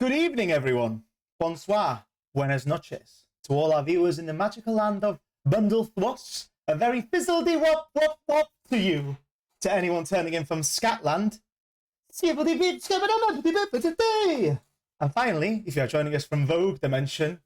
Good evening, everyone. Bonsoir. Buenas noches. To all our viewers in the magical land of Bundle Thwas, a very fizzledy wop wop wop to you. To anyone turning in from Scatland, and finally, if you are joining us from Vogue Dimension.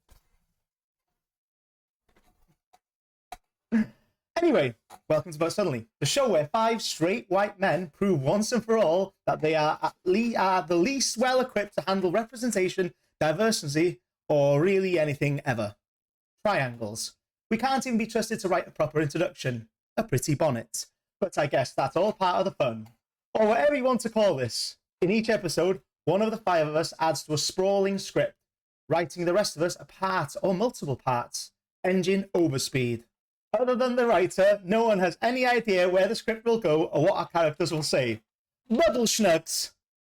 Anyway, welcome to But Suddenly, the show where 5 straight white men prove once and for all that they are the least well equipped to handle representation, diversity, or really anything ever. Triangles. We can't even be trusted to write a proper introduction. A pretty bonnet. But I guess that's all part of the fun. Or whatever you want to call this. In each episode, one of the 5 of us adds to a sprawling script, writing the rest of us a part or multiple parts. Engine overspeed. Other than the writer, no one has any idea where the script will go or what our characters will say. Muddle schnugs.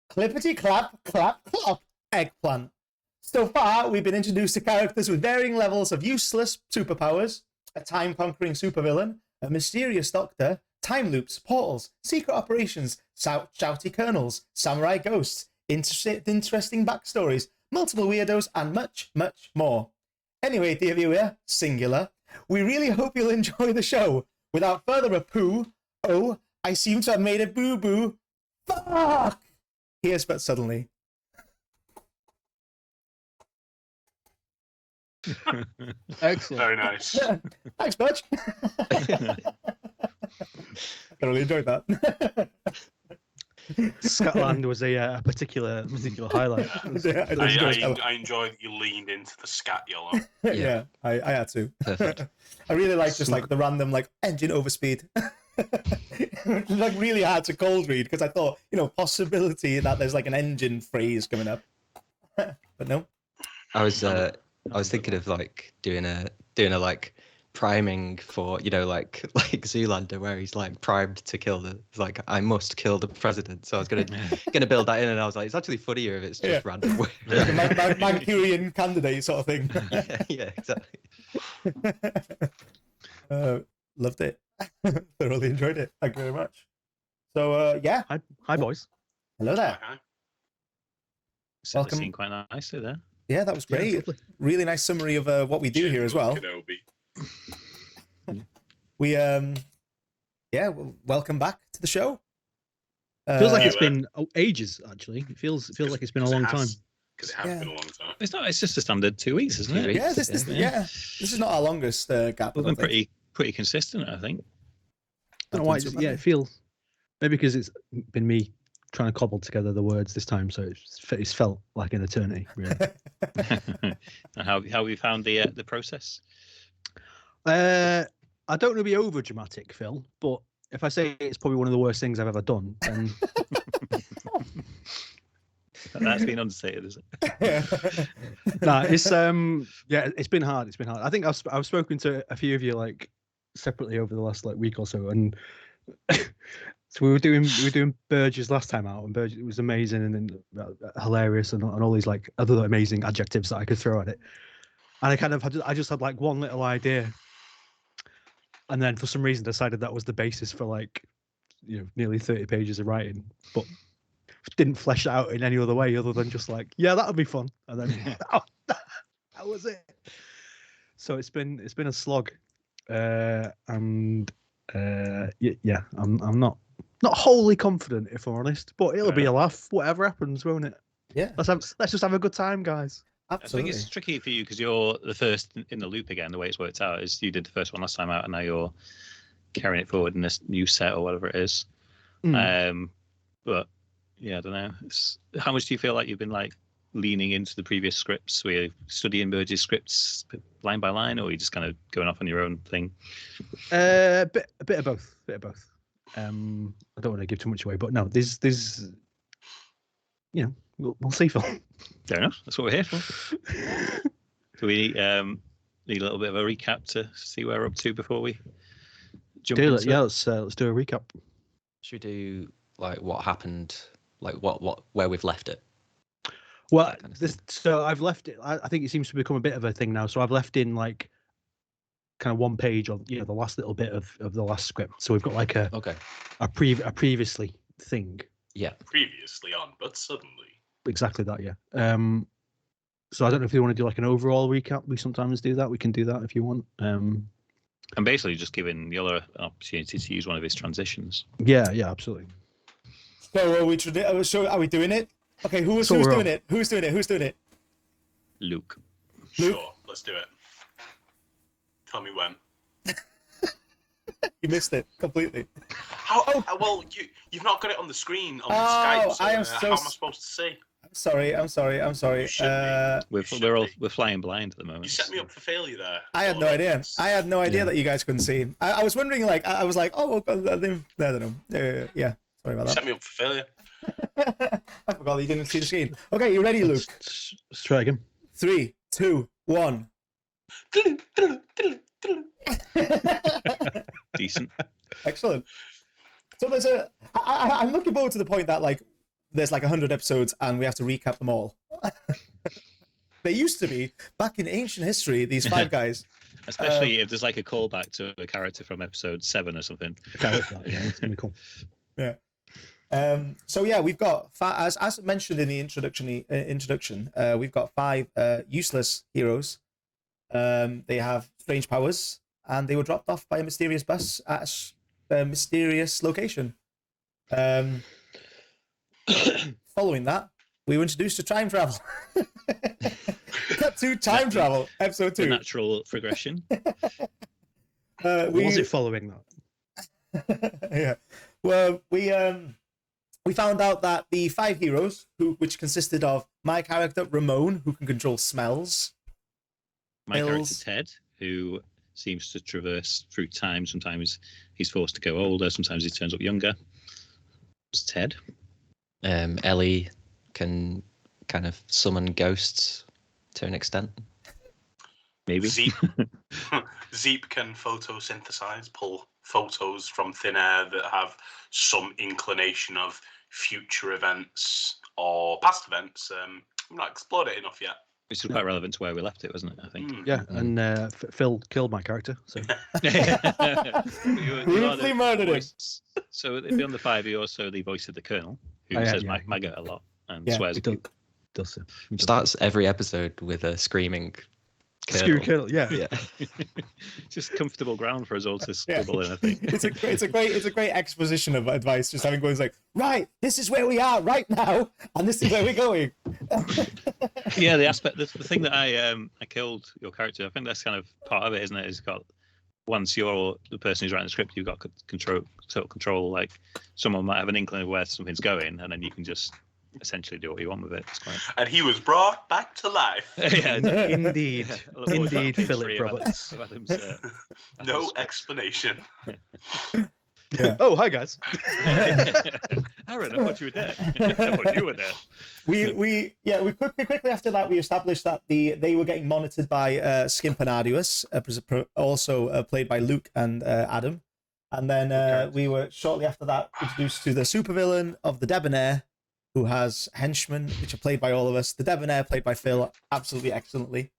Clippity clap, clap, clop, eggplant. So far, we've been introduced to characters with varying levels of useless superpowers, a time-conquering supervillain, a mysterious doctor, time loops, portals, secret operations, shouty colonels, samurai ghosts, interesting backstories, multiple weirdos, and much, much more. Anyway, dear viewer, singular, we really hope you'll enjoy the show. Without further ado, I seem to have made a boo-boo. Fuck! Here's But Suddenly. Excellent. Very nice. Thanks, Butch. I really enjoyed that. Scotland was a particular highlight. I enjoyed that you leaned into the scat yellow. Yeah, I had to. Perfect. I really like just like the random like engine overspeed. It's like really hard to cold read because I thought, possibility that there's like an engine phrase coming up. But no. I was thinking of like doing a like priming for like Zoolander where he's like primed to kill like I must kill the president. So I was gonna build that in, and I was like, it's actually funnier if it's just random. Like a Mancunian candidate sort of thing. Yeah, exactly. Loved it. Thoroughly enjoyed it. Thank you very much. So yeah. Hi boys. Hello there. Welcome. Seen quite nicely there. Yeah, that was great. Yeah, really nice summary of what we do here as well. We welcome back to the show. Feels like it's been ages. Actually, it feels like it's been a long time. Because it has been a long time. It's not. It's just a standard 2 weeks, isn't it? Yeah, this is not our longest gap. We've been pretty consistent, I think. I don't know why. It feels maybe because it's been me trying to cobble together the words this time, so it's felt like an eternity. Really. And how have you found the process? I don't want to be over dramatic, Phil, but if I say it's probably one of the worst things I've ever done, then that's been understated, is it? Nah, it's it's been hard. It's been hard. I think I've spoken to a few of you like separately over the last like week or so, and so we were doing Burgess last time out, and Burgess, it was amazing and then hilarious and all these like other amazing adjectives that I could throw at it. And I just had like one little idea, and then for some reason decided that was the basis for like nearly 30 pages of writing, but didn't flesh it out in any other way other than just like, yeah, that'll be fun, and then that was it. So it's been a slog, and yeah, I'm not wholly confident, if I'm honest, but it'll be a laugh whatever happens, won't it? Yeah, let's just have a good time, guys. Absolutely. I think it's tricky for you because you're the first in the loop again. The way it's worked out is you did the first one last time out, and now you're carrying it forward in this new set or whatever it is. But yeah, I don't know. How much do you feel like you've been like leaning into the previous scripts? Were you studying Burgess scripts line by line, or are you just kind of going off on your own thing? A bit of both. I don't want to give too much away, but no, there's we'll see, Phil. Fair enough. That's what we're here for. Do we need a little bit of a recap to see where we're up to before we jump into it? Yeah, let's do a recap. Should we do like what happened, like where we've left it? Well, so I've left it. I think it seems to become a bit of a thing now. So I've left in like kind of one page of the last little bit of the last script. So we've got like a previously thing. Yeah. Previously on, but suddenly. Exactly that, yeah. So I don't know if you want to do like an overall recap. We sometimes do that. We can do that if you want. I'm basically just giving Iolo an opportunity to use one of his transitions. Yeah, absolutely. So are we doing it? Okay, who's doing it? Who's doing it? Luke. Sure, let's do it. Tell me when. You missed it completely. Well, you've not got it on the screen on Skype. So, how am I supposed to see? I'm sorry. You should be. We're flying blind at the moment. You set me up for failure there. I had no idea. That you guys couldn't see. I was wondering, like, I was like, oh, I don't know. Yeah, sorry about You that. set me up for failure. I forgot that you didn't see the screen. Okay, you ready, Luke? Let's try again. 3, 2, 1. Decent. Excellent. So I'm looking forward to the point that like there's like 100 episodes and we have to recap them all. There used to be back in ancient history these 5 guys. Especially if there's like a callback to a character from episode 7 or something. Yeah, it's gonna be cool. Yeah. So yeah, we've got as mentioned in the introduction, we've got 5 useless heroes. They have strange powers, and they were dropped off by a mysterious bus at a mysterious location. Following that, we were introduced to time travel. We got to time travel, episode 2. The natural progression. Was it following that? Yeah. Well, we found out that the 5 heroes, which consisted of my character Ramon, who can control smells. My character Ted, who seems to traverse through time. Sometimes he's forced to go older. Sometimes he turns up younger. It's Ted. Ellie can kind of summon ghosts to an extent. Maybe. Zeep can photosynthesize, pull photos from thin air that have some inclination of future events or past events. I've not explored it enough yet. Which is quite relevant to where we left it, wasn't it? I think. Yeah, and Phil killed my character. So Brutally murdered him. So beyond the 5, you also the voice of the Colonel, who says maggot a lot and swears. He does so. Starts every episode with a screaming Colonel. Yeah. Just comfortable ground for us all to scribble in. I think it's a great exposition of advice. Just having going like, right, this is where we are right now, and this is where we're going. Yeah, the thing that I killed your character. I think that's kind of part of it, isn't it? Is got once you're the person who's writing the script, you've got total control. Like someone might have an inkling of where something's going, and then you can just essentially do what you want with it. And he was brought back to life. Yeah, indeed, Philip Roberts. No explanation. Yeah. Oh, hi guys. Aaron, I thought you were dead. I thought you were dead. We quickly after that we established that they were getting monitored by Skimpanadius, also played by Luke and Adam, and then we were shortly after that introduced to the supervillain of the Debonair, who has henchmen, which are played by all of us. The Debonair, played by Phil, absolutely excellently.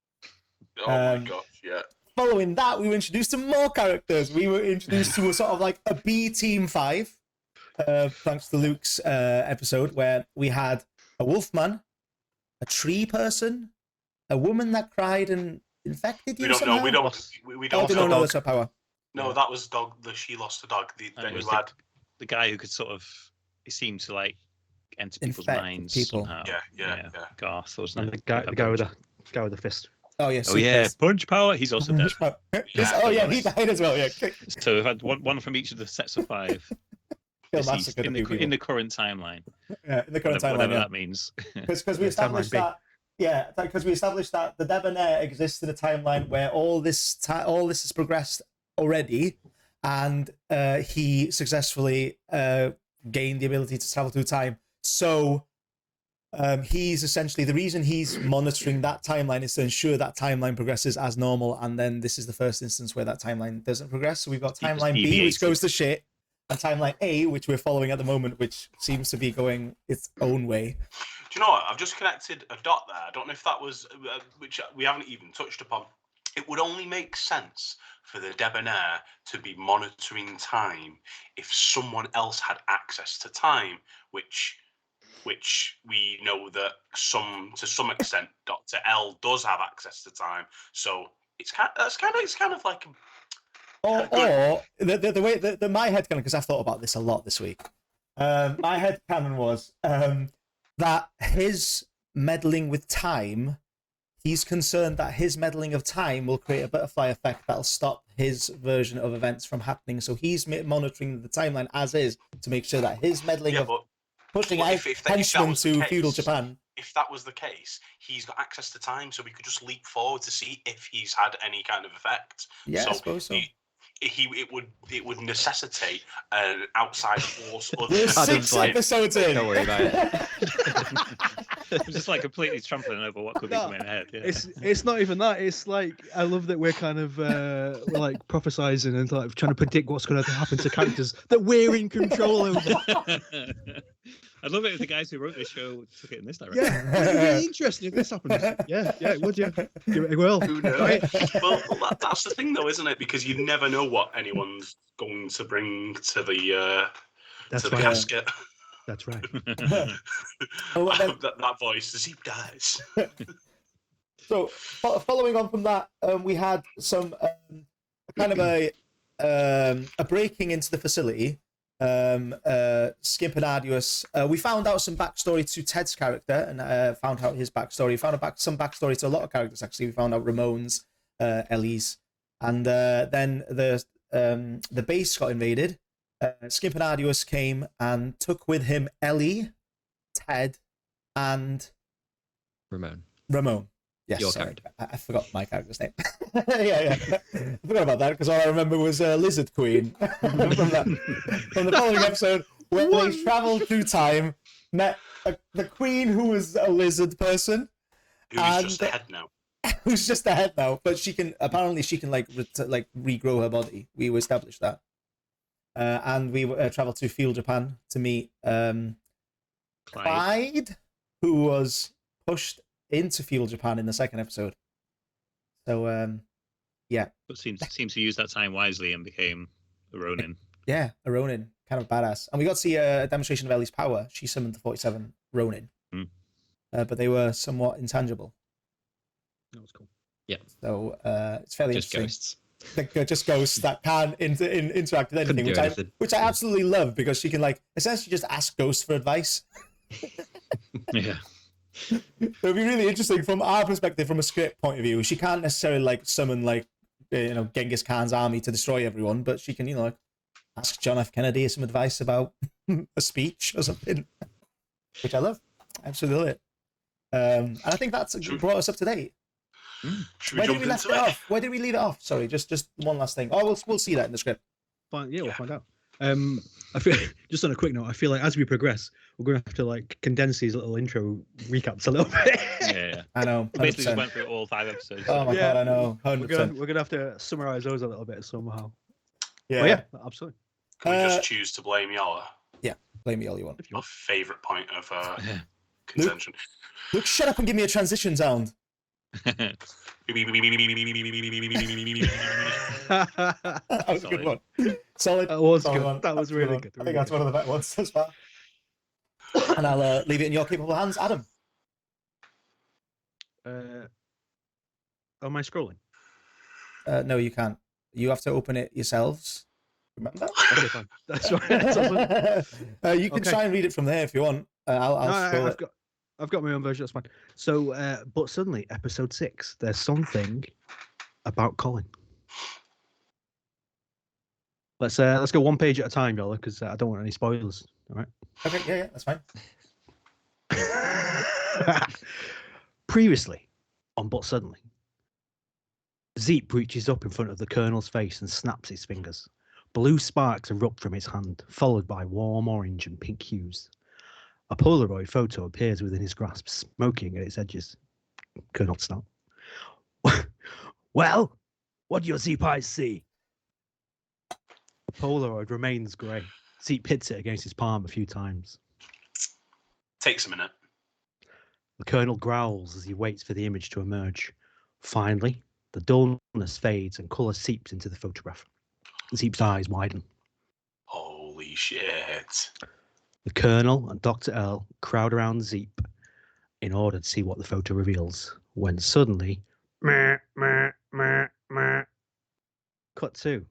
Oh my gosh, yeah. Following that, we were introduced to more characters. We were introduced to a sort of like a B Team 5, thanks to Luke's episode, where we had a wolfman, a tree person, a woman that cried and infected you. We don't know. We don't know that's her power. No, that was dog. She lost a dog. The guy who could sort of, he seemed to like enter people's minds somehow. Yeah. Garth, wasn't And it? the guy with the fist. Oh yes. Oh yeah, punch power. He's also dead. He died as well. Yeah. So we've had one from each of the sets of 5. Deceased in the current timeline. Yeah, in the current timeline. Whatever that means. Because we established that. Yeah, because we established that the Debonair exists in a timeline where all this has progressed already, and he successfully gained the ability to travel through time. So he's essentially the reason he's monitoring that timeline is to ensure that timeline progresses as normal, and then this is the first instance where that timeline doesn't progress. So we've got timeline B, which goes to shit, and timeline A, which we're following at the moment, which seems to be going its own way. Do you know what? I've just connected a dot there. I don't know if that was, which we haven't even touched upon. It would only make sense for the Debonair to be monitoring time if someone else had access to time, which which we know that to some extent Dr. L does have access to time. So it's kind of like Or the way that my headcanon, because I've thought about this a lot this week. My headcanon was that his meddling with time. He's concerned that his meddling of time will create a butterfly effect that'll stop his version of events from happening. So he's monitoring the timeline as is to make sure that his meddling of pushing out henchmen to feudal Japan. If that was the case, he's got access to time, so we could just leap forward to see if he's had any kind of effect. Yeah, so I suppose so. It would necessitate an outside force. We're 6 episodes in. Don't worry about it. I'm just like completely trampling over what could be coming ahead. Yeah. It's not even that. It's like I love that we're kind of we're like prophesizing and like trying to predict what's going to happen to characters that we're in control over. I'd love it if the guys who wrote this show took it in this direction. Yeah, it'd be really interesting if this happens. Yeah, would you? Give it a whirl. Who knows? Right? Well, that's the thing, though, isn't it? Because you never know what anyone's going to bring to the casket. That's right. that voice, Zeep dies. So, following on from that, we had some kind of a breaking into the facility. Skimp and Arduous. We found out some backstory to Ted's character and found out his backstory. We found out some backstory to a lot of characters, actually. We found out Ramon's, Ellie's, and then the base got invaded. Skimp and Arduous came and took with him Ellie, Ted, and Ramon. Yes, Your sorry. character. I forgot my character's name. yeah. I forgot about that because all I remember was Lizard Queen from the following episode where they travelled through time, met the Queen who was a lizard person. Who's just a head now. Who's just a head now, but she can like regrow her body. We established that. And we travelled to Field Japan to meet Clyde, who was pushed into Field Japan in the second episode. So, yeah. But seems to use that time wisely and became a Ronin. Yeah, a Ronin. Kind of badass. And we got to see a demonstration of Ellie's power. She summoned the 47 Ronin. But they were somewhat intangible. That was cool. Yeah. So, it's fairly Just interesting. ghosts. Just ghosts that can interact with anything, which I absolutely love because she can essentially just ask ghosts for advice. Yeah. It would be really interesting from our perspective, from a script point of view. She can't necessarily summon Genghis Khan's army to destroy everyone, but she can ask John F. Kennedy some advice about a speech or something, which I love. I absolutely love it. And I think that's brought us up to date. Where did we leave it off? Where did we leave it off? Sorry, just one last thing. Oh, we'll see that in the script. We'll find out. I feel just on a quick note, I feel like as we progress, we're going to have to condense these little intro recaps a little bit. Yeah. I know. We basically just went through all 5 episodes. Oh my god, I know. 100%. We're gonna have to summarize those a little bit somehow. Yeah, Absolutely. Can we just choose to blame Yala? Yeah, blame me all you want. Our favourite point of contention. Luke, shut up and give me a transition sound. That was a good one. Solid. That was solid good. One. That was really one. good. I think that's one of the better ones as well. And I'll leave it in your capable hands, Adam. Am I scrolling? No, you can't. You have to open it yourselves. Remember? Okay, fine. That's right. You can try and read it from there if you want. I'll scroll it. I've got my own version. That's fine. So, but suddenly, episode 6, there's something about Colin. Let's go one page at a time, Yola, because I don't want any spoilers. All right. Okay. Yeah, that's fine. Previously, on But Suddenly, Zeep reaches up in front of the Colonel's face and snaps his fingers. Blue sparks erupt from his hand, followed by warm orange and pink hues. A Polaroid photo appears within his grasp, smoking at its edges. Colonel snap. Well, what do your Zeep eyes see? The Polaroid remains grey. Zeep hits it against his palm a few times. Takes a minute. The Colonel growls as he waits for the image to emerge. Finally, the dullness fades and colour seeps into the photograph. Zeep's eyes widen. Holy shit. The Colonel and Dr. L crowd around Zeep in order to see what the photo reveals, when suddenly, meh, meh, meh, meh. Cut to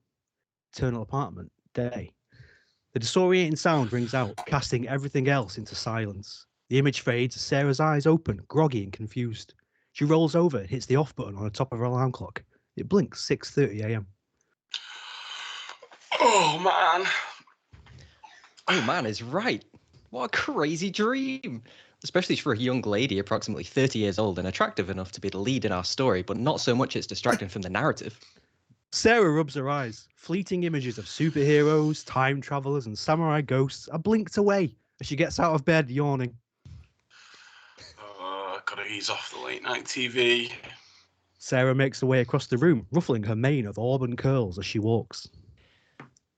Eternal Apartment, day. The disorienting sound rings out, casting everything else into silence. The image fades as Sarah's eyes open, groggy and confused. She rolls over and hits the off button on the top of her alarm clock. It blinks 6:30 a.m. Oh man. Oh man is right. What a crazy dream. Especially for a young lady approximately 30 years old and attractive enough to be the lead in our story, but not so much it's distracting from the narrative. Sarah rubs her eyes. Fleeting images of superheroes, time travelers, and samurai ghosts are blinked away as she gets out of bed, yawning. Gotta ease off the late night TV. Sarah makes her way across the room, ruffling her mane of auburn curls as she walks.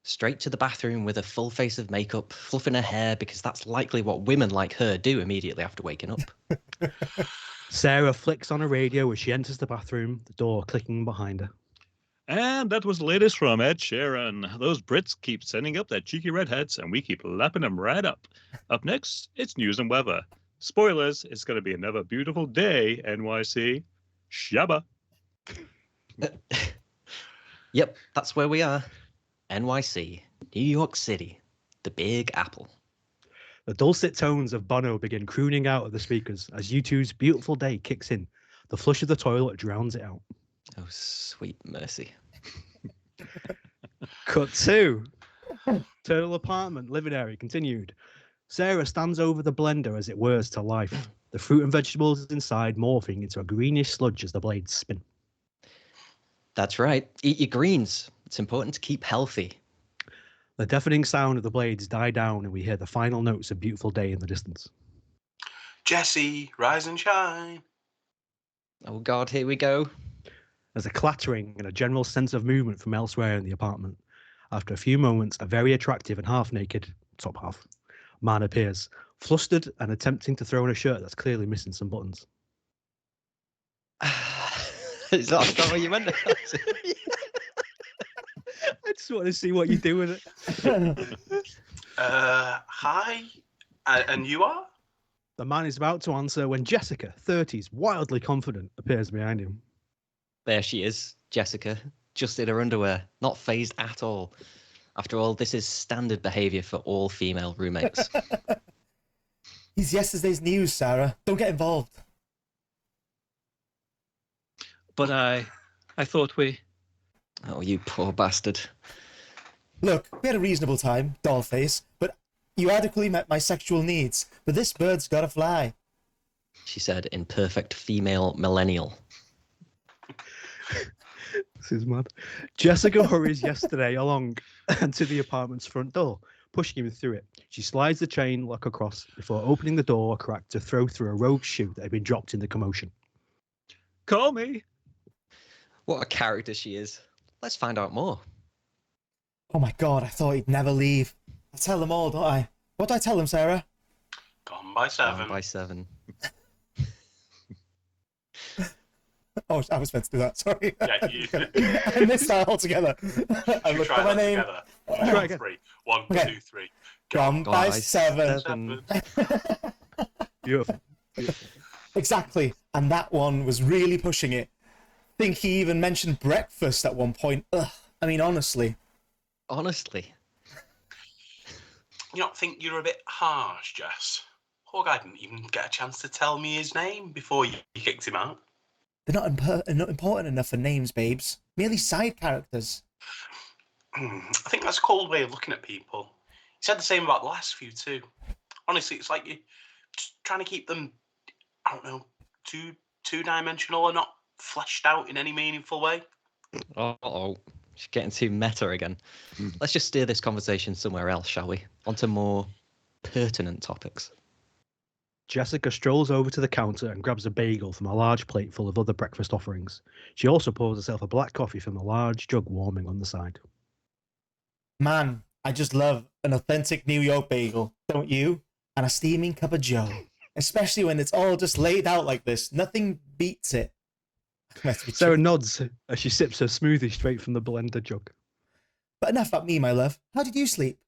Straight to the bathroom with a full face of makeup, fluffing her hair because that's likely what women like her do immediately after waking up. Sarah flicks on a radio as she enters the bathroom, the door clicking behind her. And that was the latest from Ed Sheeran. Those Brits keep sending up their cheeky redheads, and we keep lapping them right up. Up next, it's news and weather. Spoilers, it's going to be another beautiful day, NYC. Shabba. Yep, that's where we are. NYC, New York City, the Big Apple. The dulcet tones of Bono begin crooning out of the speakers as U2's Beautiful Day kicks in. The flush of the toilet drowns it out. Oh, sweet mercy. Cut 2. Eternal Apartment, living area continued. Sarah stands over the blender as it whirs to life. The fruit and vegetables inside morphing into a greenish sludge as the blades spin. That's right. Eat your greens. It's important to keep healthy. The deafening sound of the blades die down and we hear the final notes of Beautiful Day in the distance. Jesse, rise and shine. Oh God, here we go. There's a clattering and a general sense of movement from elsewhere in the apartment. After a few moments, a very attractive and half-naked, top half, man appears, flustered and attempting to throw on a shirt that's clearly missing some buttons. Is that what you meant? I just want to see what you do with it. Hi. And you are? The man is about to answer when Jessica, 30s, wildly confident, appears behind him. There she is, Jessica, just in her underwear, not phased at all. After all, this is standard behaviour for all female roommates. He's yesterday's news, Sarah. Don't get involved. But I thought we... Oh, you poor bastard. Look, we had a reasonable time, dollface, but you adequately met my sexual needs. But this bird's gotta fly. She said in perfect female millennial. This is mad. Jessica hurries yesterday along and to the apartment's front door, pushing him through it. She slides the chain lock across before opening the door a crack to throw through a rogue shoe that had been dropped in the commotion. Call me. What a character she is. Let's find out more. Oh my God, I thought he'd never leave. I tell them all, don't I? What do I tell them, Sarah? Gone by 7. Gone by 7. Oh, I was meant to do that, sorry. Yeah, you I missed that altogether. I looked try at my that name. together. Try 1, again. 3. 1, Okay. 2, 3. Gone by 7. 7. Beautiful. Exactly. And that one was really pushing it. I think he even mentioned breakfast at one point. Ugh. I mean, honestly. Honestly. You don't think you're a bit harsh, Jess? Poor guy didn't even get a chance to tell me his name before you kicked him out. They're not important enough for names, babes. Merely side characters. I think that's a cold way of looking at people. He said the same about the last few too. Honestly, it's like you're just trying to keep them, I don't know, two-dimensional or not fleshed out in any meaningful way. Uh-oh. She's getting too meta again. Let's just steer this conversation somewhere else, shall we? Onto more pertinent topics. Jessica strolls over to the counter and grabs a bagel from a large plate full of other breakfast offerings. She also pours herself a black coffee from a large jug warming on the side. Man, I just love an authentic New York bagel, don't you? And a steaming cup of joe. Especially when it's all just laid out like this. Nothing beats it. Sarah nods as she sips her smoothie straight from the blender jug. But enough about me, my love. How did you sleep?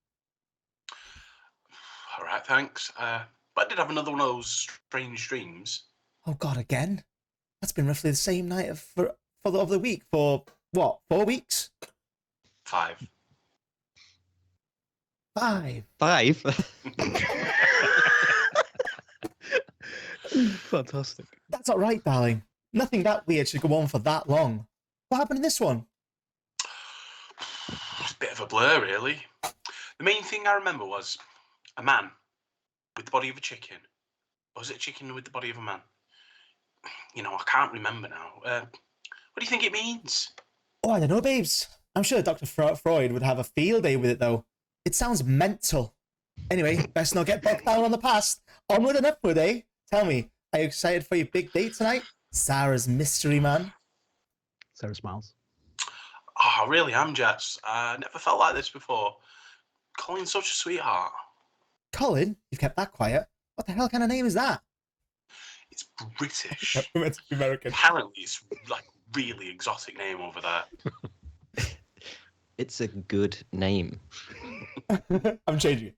All right thanks. But I did have another one of those strange dreams. Oh God, again? That's been roughly the same night of the week for what? 4 weeks? 5. 5. 5. Fantastic. That's all right, darling. Nothing that weird should go on for that long. What happened in this one? It's a bit of a blur, really. The main thing I remember was a man with the body of a chicken. Or was it a chicken with the body of a man? I can't remember now. What do you think it means? Oh, I don't know, babes. I'm sure Dr. Freud would have a field day with it, though. It sounds mental. Anyway, best not get bogged down on the past. Onward and upward, eh? Tell me, are you excited for your big date tonight? Sarah's mystery man. Sarah smiles. Oh, I really am, Jess. I never felt like this before. Colin's such a sweetheart. Colin? You've kept that quiet. What the hell kind of name is that? It's British. Meant to be American. Apparently, it's like really exotic name over there. It's a good name. I'm changing it.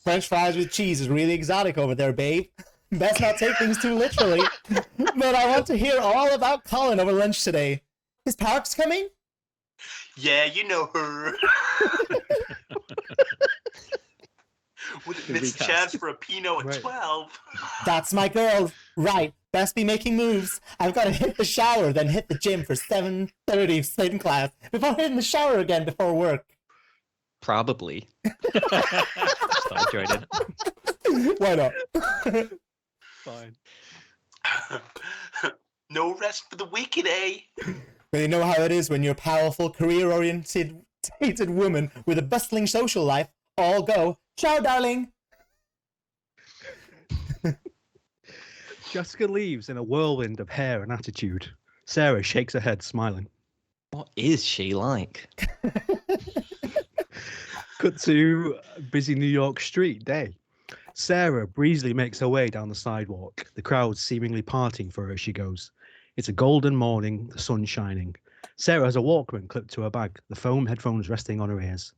French fries with cheese is really exotic over there, babe. Best not take things too literally. But I want to hear all about Colin over lunch today. Is Parks coming? Yeah, you know her. Wouldn't miss the chance for a Pinot at 12. That's my girl. Right. Best be making moves. I've got to hit the shower, then hit the gym for 7:30 spin class before hitting the shower again before work. Probably. Start joining. Why not? Fine. No rest for the wicked, eh? Well, you know how it is when you're a powerful, career-oriented woman with a bustling social life. All go. Ciao, darling. Jessica leaves in a whirlwind of hair and attitude. Sarah shakes her head, smiling. What is she like? Cut to a busy New York street day. Sarah breezily makes her way down the sidewalk, the crowd seemingly parting for her as she goes. It's a golden morning, the sun shining. Sarah has a Walkman clipped to her bag, the foam headphones resting on her ears.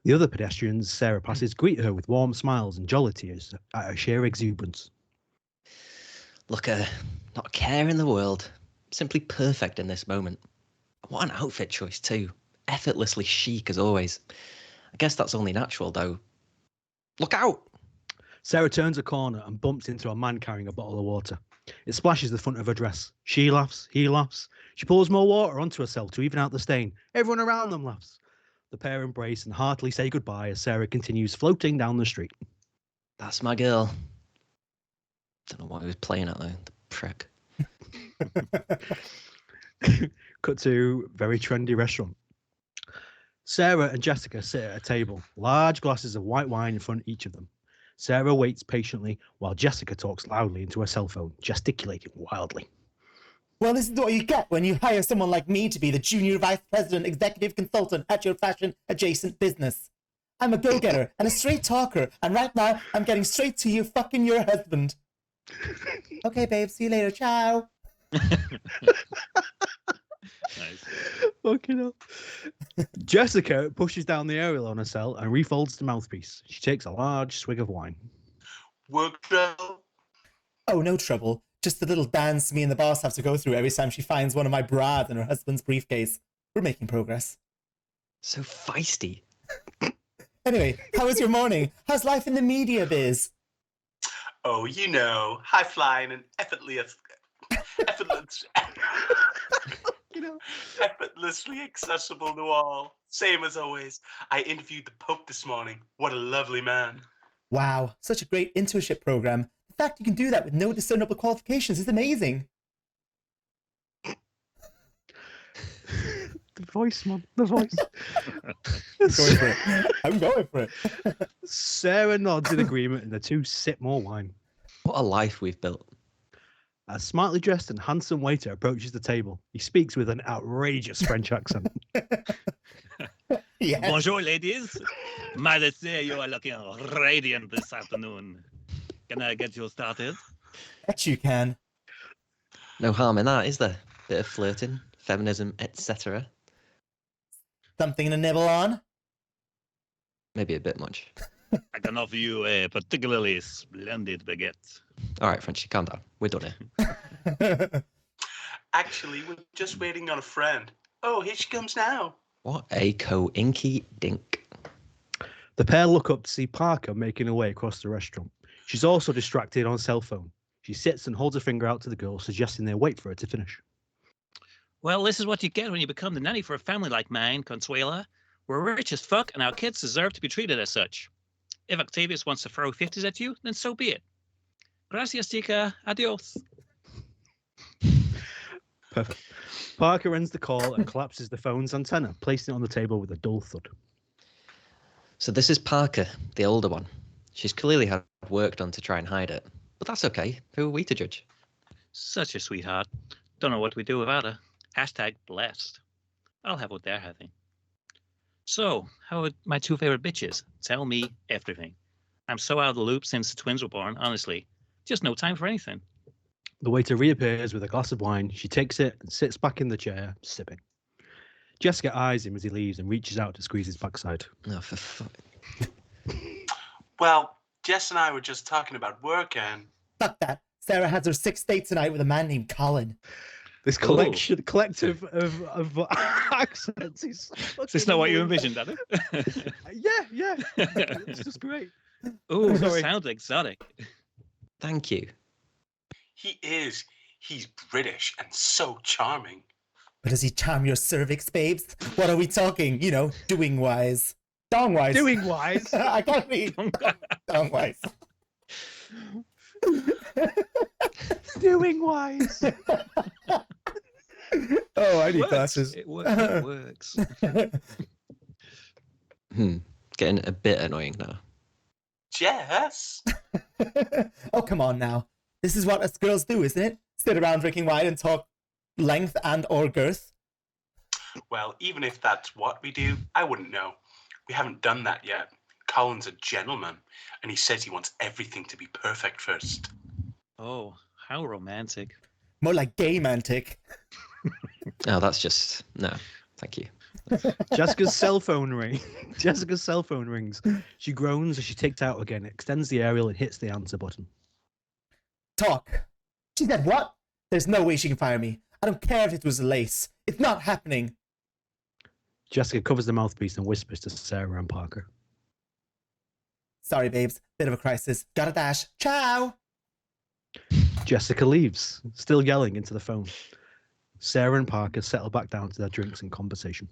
The other pedestrians Sarah passes greet her with warm smiles and jollity at her sheer exuberance. Look, not a care in the world. Simply perfect in this moment. What an outfit choice too. Effortlessly chic as always. I guess that's only natural though. Look out! Sarah turns a corner and bumps into a man carrying a bottle of water. It splashes the front of her dress. She laughs, he laughs. She pours more water onto herself to even out the stain. Everyone around them laughs. The pair embrace and heartily say goodbye as Sarah continues floating down the street. That's my girl. Don't know what he was playing at though, the prick. Cut to very trendy restaurant. Sarah and Jessica sit at a table, large glasses of white wine in front of each of them. Sarah waits patiently while Jessica talks loudly into her cell phone, gesticulating wildly. Well, this is what you get when you hire someone like me to be the junior vice president executive consultant at your fashion adjacent business. I'm a go-getter and a straight talker, and right now I'm getting straight to you fucking your husband. Okay, babe, see you later. Ciao. Nice. Fucking hell. Jessica pushes down the aerial on her cell and refolds the mouthpiece. She takes a large swig of wine. Work trouble? Oh, no trouble. Just the little dance me and the boss have to go through every time she finds one of my bras in her husband's briefcase. We're making progress. So feisty. Anyway, how was your morning? How's life in the media biz? Oh, high flying and effortless, effortlessly accessible to all. Same as always. I interviewed the Pope this morning. What a lovely man. Wow, such a great internship program. The fact you can do that with no discernible qualifications is amazing. The voice, man. The voice. Going for it. I'm going for it. Sarah nods in agreement and the two sip more wine. What a life we've built. A smartly dressed and handsome waiter approaches the table. He speaks with an outrageous French accent. Yeah. Bonjour, ladies. Might say you are looking radiant this afternoon. Can I get you started? Bet you can. No harm in that, is there? Bit of flirting, feminism, etc. Something to nibble on? Maybe a bit much. I can offer you a particularly splendid baguette. All right, Frenchie, calm down. We're done here. Actually, we're just waiting on a friend. Oh, here she comes now. What a co-inky dink. The pair look up to see Parker making her way across the restaurant. She's also distracted on a cell phone. She sits and holds a finger out to the girl, suggesting they wait for her to finish. Well, this is what you get when you become the nanny for a family like mine, Consuela. We're rich as fuck, and our kids deserve to be treated as such. If Octavius wants to throw 50s at you, then so be it. Gracias, chica. Adios. Perfect. Parker ends the call and collapses the phone's antenna, placing it on the table with a dull thud. So this is Parker, the older one. She's clearly had work done to try and hide it. But that's okay. Who are we to judge? Such a sweetheart. Don't know what we do without her. Hashtag blessed. I'll have what they're having. So, how are my two favorite bitches? Tell me everything. I'm so out of the loop since the twins were born, honestly. Just no time for anything. The waiter reappears with a glass of wine. She takes it and sits back in the chair, sipping. Jessica eyes him as he leaves and reaches out to squeeze his backside. Oh, for fuck. Well, Jess and I were just talking about work and... Fuck that. Sarah has her 6th date tonight with a man named Colin. This collective of accents is... Is this not what you envisioned, Adam? Yeah. It's just great. Oh, Sorry. sounds exotic. Thank you. He is. He's British and so charming. But does he charm your cervix, babes? What are we talking? You know, doing-wise. Dong-wise. Doing-wise? I can't read. Dong-wise. Doing-wise. Oh, I need Works. glasses. It works. Getting a bit annoying now. Jess? Oh, come on now. This is what us girls do, isn't it? Sit around drinking wine and talk length and or girth. Well, even if that's what we do, I wouldn't know. We haven't done that yet. Colin's a gentleman, and he says he wants everything to be perfect first. Oh, how romantic. More like gay-mantic. Oh, that's just... No, thank you. Jessica's cell phone rings. She groans as she takes out again, extends the aerial and hits the answer button. Talk. She said what? There's no way she can fire me. I don't care if it was lace. It's not happening. Jessica covers the mouthpiece and whispers to Sarah and Parker. Sorry, babes. Bit of a crisis. Gotta dash. Ciao! Jessica leaves, still yelling into the phone. Sarah and Parker settle back down to their drinks and conversation.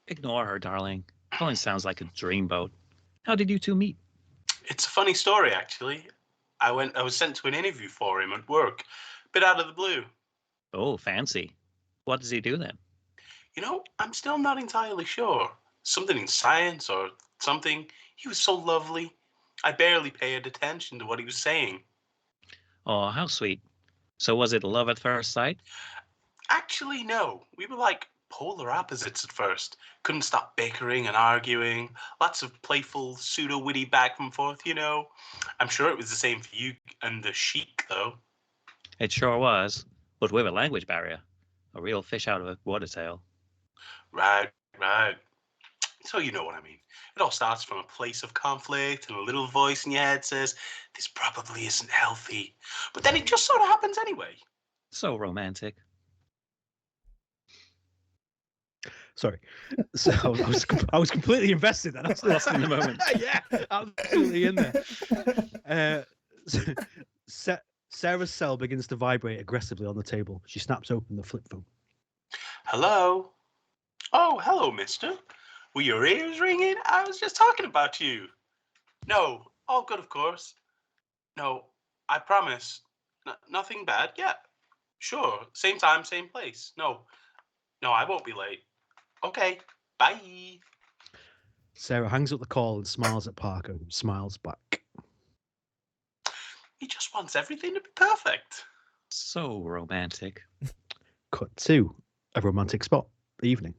Ignore her, darling. Colin sounds like a dreamboat. How did you two meet? It's a funny story, actually. I was sent to an interview for him at work, a bit out of the blue. Oh, fancy. What does he do then? You know, I'm still not entirely sure. Something in science or something. He was so lovely. I barely paid attention to what he was saying. Oh, how sweet. So was it love at first sight? Actually, no. We were like polar opposites at first. Couldn't stop bickering and arguing. Lots of playful, pseudo-witty back and forth, you know. I'm sure it was the same for you and the Sheik, though. It sure was, but with a language barrier. A real fish out of a water tail. Right. So you know what I mean. It all starts from a place of conflict, and a little voice in your head says, this probably isn't healthy. But then it just sort of happens anyway. So romantic. Sorry. So I was completely invested. And I was Lost in the moment. Yeah, absolutely in there. Sarah's cell begins to vibrate aggressively on the table. She snaps open the flip phone. Hello? Oh, hello, mister. Were your ears ringing? I was just talking about you. No, all good, of course. No, I promise. Nothing bad. Yeah, sure. Same time, same place. No, I won't be late. Okay, bye. Sarah hangs up the call and smiles at Parker, who smiles back. He just wants everything to be perfect. So romantic. Cut to a romantic spot. Evening.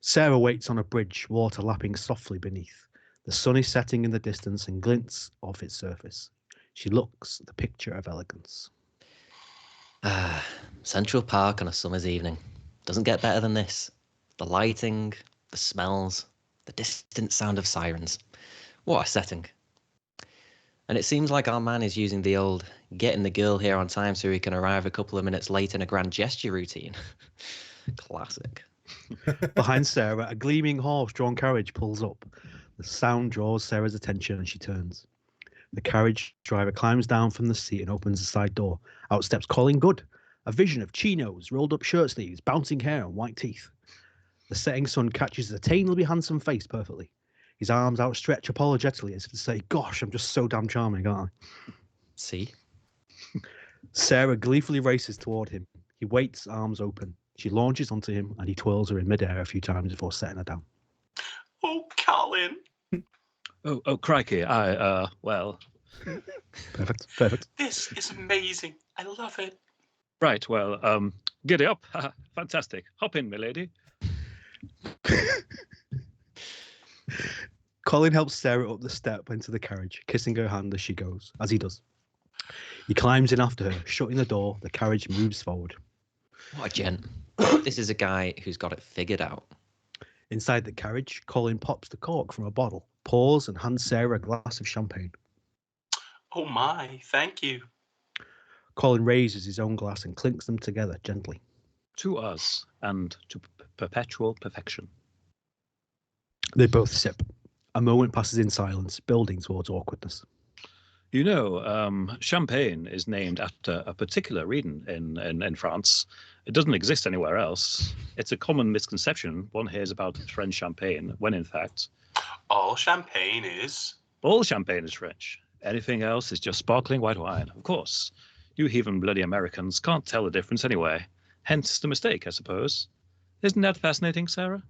Sarah waits on a bridge, water lapping softly beneath. The sun is setting in the distance and glints off its surface. She looks at the picture of elegance. Central Park on a summer's evening. Doesn't get better than this. The lighting, the smells, the distant sound of sirens. What a setting. And it seems like our man is using the old getting the girl here on time so he can arrive a couple of minutes late in a grand gesture routine. Classic. Behind Sarah, a gleaming horse-drawn carriage pulls up. The sound draws Sarah's attention and she turns. The carriage driver climbs down from the seat and opens the side door. Out steps Colin Good, a vision of chinos, rolled up shirt sleeves, bouncing hair and white teeth. The setting sun catches his attainably handsome face perfectly. His arms outstretched apologetically as if to say, gosh, I'm just so damn charming, aren't I? See? Sarah gleefully races toward him. He waits, arms open. She launches onto him and he twirls her in midair a few times before setting her down. Oh, Colin. Oh, crikey. Well. Perfect. This is amazing. I love it. Right, well, giddy up. Fantastic. Hop in, milady. Colin helps Sarah up the step into the carriage, kissing her hand as she goes, as he does. He climbs in after her, shutting the door. The carriage moves forward. What a gent. This is a guy who's got it figured out. Inside the carriage, Colin pops the cork from a bottle, pours and hands Sarah a glass of champagne. Oh my, thank you. Colin raises his own glass and clinks them together gently. To us and to perpetual perfection. They both sip. A moment passes in silence, building towards awkwardness. You know, champagne is named after a particular region in France. It doesn't exist anywhere else. It's a common misconception one hears about French champagne, when in fact... All champagne is... All champagne is French. Anything else is just sparkling white wine, of course. You heathen bloody Americans can't tell the difference anyway. Hence the mistake, I suppose. Isn't that fascinating, Sarah?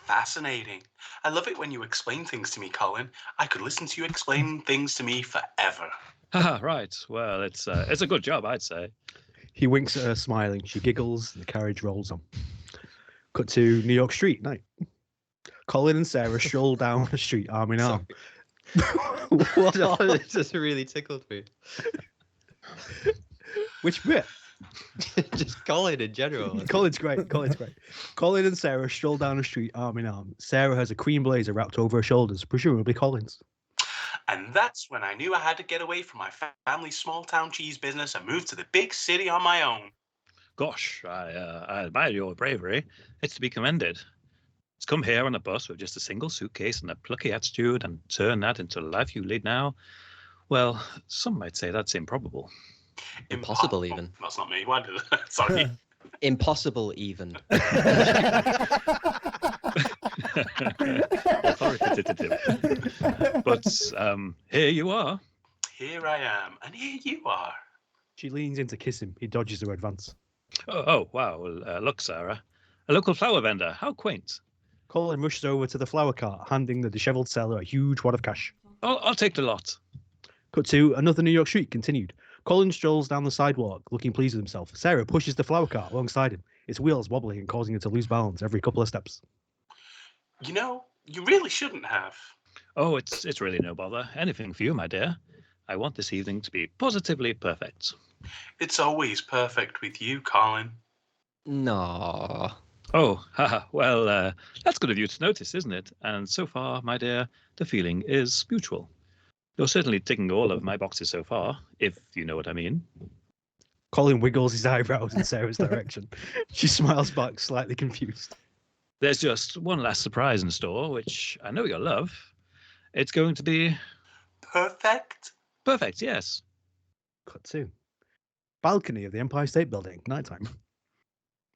Fascinating. I love it when you explain things to me, Colin. I could listen to you explain things to me forever. Right. Well, it's a good job, I'd say. He winks at her, smiling. She giggles. The carriage rolls on. Cut to New York Street, night. Colin and Sarah stroll down the street, arm in arm. It just really tickled me. Which bit? Just Colin in general. Colin's great. Colin and Sarah stroll down the street, arm in arm. Sarah has a cream blazer wrapped over her shoulders, presumably Colin's. And that's when I knew I had to get away from my family's small-town cheese business and move to the big city on my own. Gosh, I admire your bravery. It's to be commended. To come here on a bus with just a single suitcase and a plucky attitude and turn that into the life you lead now, well, some might say that's improbable. Impossible, even. That's not me. Why did I? Sorry. Impossible, even. Authoritative. But here you are. Here I am, and here you are. She leans in to kiss him. He dodges her advance. Oh wow. Well, look, Sarah. A local flower vendor. How quaint. Colin rushes over to the flower cart, handing the dishevelled seller a huge wad of cash. I'll take the lot. Cut to another New York street continued. Colin strolls down the sidewalk, looking pleased with himself. Sarah pushes the flower cart alongside him, its wheels wobbling and causing her to lose balance every couple of steps. You know, you really shouldn't have. Oh, it's really no bother. Anything for you, my dear. I want this evening to be positively perfect. It's always perfect with you, Colin. No. Oh, haha. Well, that's good of you to notice, isn't it? And so far, my dear, the feeling is mutual. You're certainly ticking all of my boxes so far, if you know what I mean. Colin wiggles his eyebrows in Sarah's direction. She smiles back, slightly confused. There's just one last surprise in store, which I know you'll love. It's going to be... Perfect? Perfect, yes. Cut to balcony of the Empire State Building, nighttime.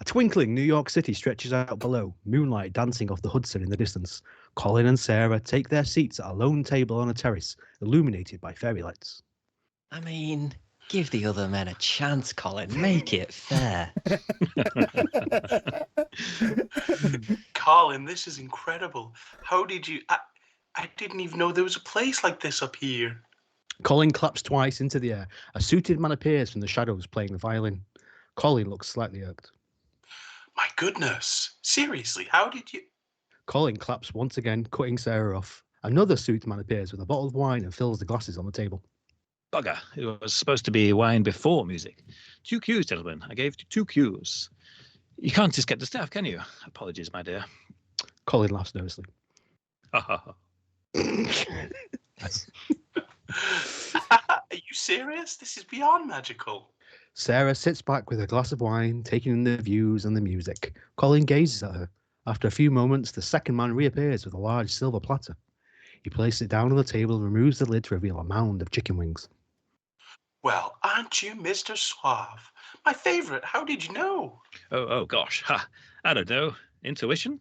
A twinkling New York City stretches out below, moonlight dancing off the Hudson in the distance. Colin and Sarah take their seats at a lone table on a terrace, illuminated by fairy lights. I mean, give the other men a chance, Colin. Make it fair. Colin, this is incredible. How did you... I didn't even know there was a place like this up here. Colin claps twice into the air. A suited man appears from the shadows playing the violin. Colin looks slightly irked. My goodness. Seriously, how did you... Colin claps once again, cutting Sarah off. Another suited man appears with a bottle of wine and fills the glasses on the table. Bugger. It was supposed to be wine before music. 2 cues, gentlemen. I gave you 2 cues. You can't just get the staff, can you? Apologies, my dear. Colin laughs nervously. Are you serious? This is beyond magical. Sarah sits back with a glass of wine, taking in the views and the music. Colin gazes at her. After a few moments, the second man reappears with a large silver platter. He places it down on the table and removes the lid to reveal a mound of chicken wings. Well, aren't you Mr. Suave? My favorite. How did you know? Oh gosh. Ha. I don't know. Intuition?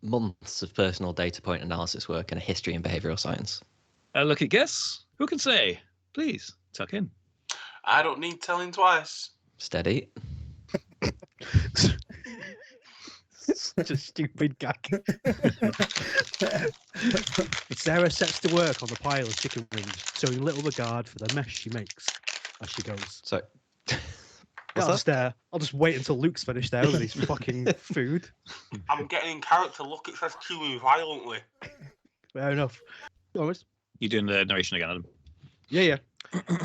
Months of personal data point analysis work and a history in behavioral science. A lucky guess? Who can say? Please, tuck in. I don't need telling twice. Steady. Such a stupid gag. Sarah sets to work on the pile of chicken wings, showing little regard for the mess she makes as she goes. So, I'll just wait until Luke's finished there with his fucking food. I'm getting in character. Look, it says chewing violently. Fair enough. Always. You doing the narration again, Adam? Yeah.